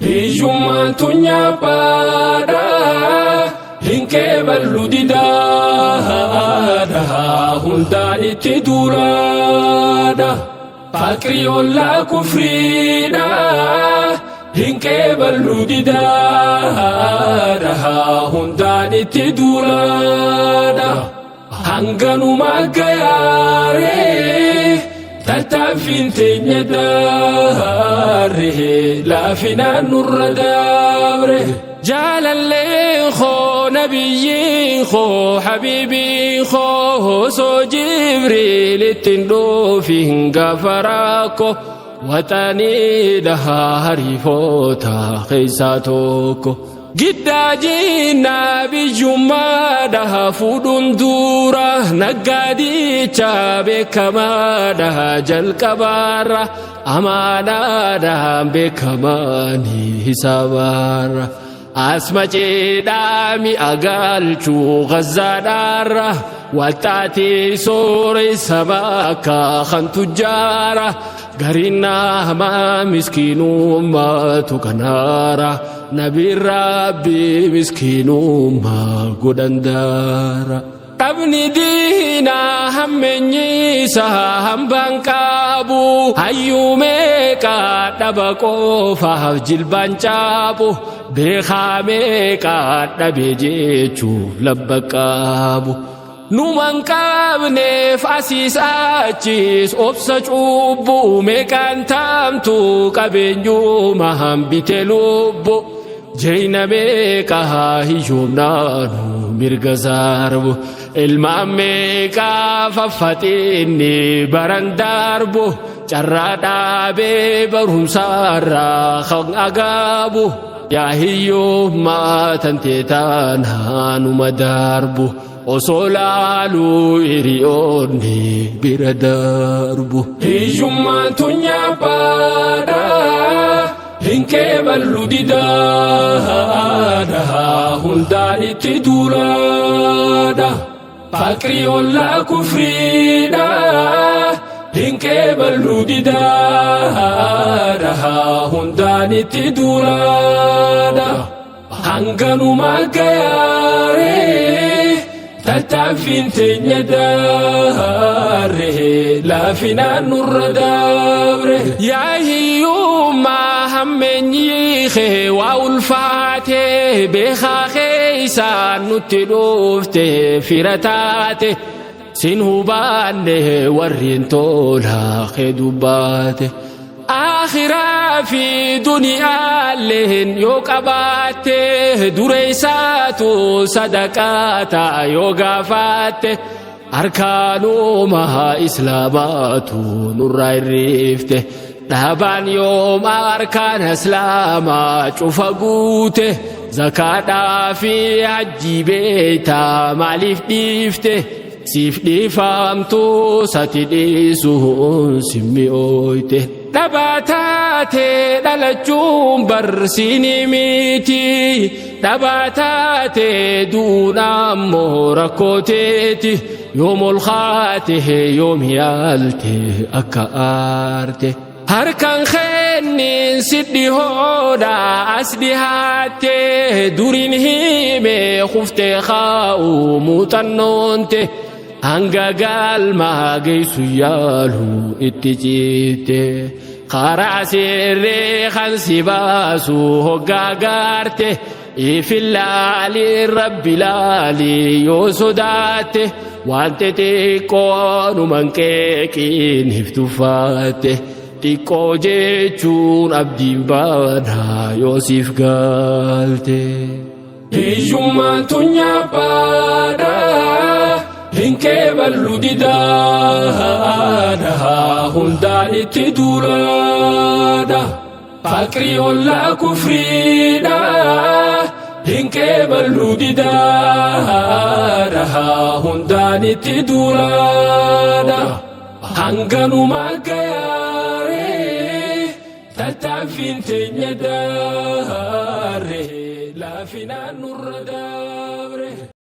Hiyyummaan tunyaa baadhaa hin qeeballu didaadha hundaan itti duulaadha faqrii ollaa kufriidha hin qeeballu didaadha hundaan itti duulaadha hanganumaa gayaaree tattaaffiin teenya daaree laafinaan nurra dabre jaalalleen koo nabiyyiin koo habiibiin koo osoo jibriil ittiin dhoofin gaafa rakkoo waxanii dhahaa hariifoota keessaa tokko giddaajiin nabiyyummaadha fuudhuun dura naggaadicha beekamaadha jalqabaarra amaanaadhaan beekamaani hisaabaarra asma ceedhaami agaalchuu gazzaadhaarra walxaatii sooressa bakka kan tujjaara gariin hamaa miskiinummaatu kanaara nabiin rabbi miskiinummaa godhan daara dhabni diinaa hammeenyiisa hambaan qabu hayyuu meeqaa dhaba qofaaf jilbaan caabu beekaa meeqaa dhabe jechuuf labba qabu numan qabneef asiis achiis obsa cubbuu meeqaan taamtu qabeenyuma hambite lubbu jeyna meeqaa hiyyoomnaanu mirga sarbu ilmaan meeqaa faffaxinni baran darbu carraa dhaabee barumsaarraa kan agaabu yaa hiyyoommaa tantee taanaanuma darbu osoo laaluu hiriyoonni bira darbu hiyyummaan tunyaa baadhaa hin qeeballu didaadha hundaan itti duulaadha faqrii ollaa kufriidha hin qeeballu didaadha hundaan itti duulaadha hanganumaa gayaaree tattaaffiin teenya daaree laafinaan nurra dabre yaa hiyyummaa hammeenyii kee waa ulfaatee beekaa keeysaan nutti dhufte fira taate sin hubaanne warreen tolaa kee dubbaate akhiraa fi duniyaalleen yoo qabaatte dureysaatu sadaqaata yoo gaafaatte arkaanuma islaamaatu nurraa irreefte dhaabaan yooma arkaan islaamaa cufa guute zakaadhaa fi hajjii beeytaa maaliif dhiifte siif dhiifamtu sati dhiisuun simmi ooyte dhabaataate dhalachuun barsiini miti dhabaataate duunammoo rakkooteeti yoom ol kaate yoom yaalte akka aarte harkan kennin sidhi hooda as dhihaatte durin hime kufte kaa'u muuxannoonte hanga galmaa geessu yaalu itti ciite karaa sirree kan si baasu hoggaa gaarte ifillaalii rabbi laalii yoo sodaatte waan xixiqqoonuman qeeqiin hiftuffatte xiqqoo jechuun abdiin baanaa yoo siif galte hiyyummaan tunyaa baadhaa hin qeeballu didaadha hundaan itti duulaadha faqrii ollaa kufriidha hin qeeballu didaadha hundaan itti duulaadha hanganumaa gayaaree tattaaffiin teenya daaree laafinaan nurra dabre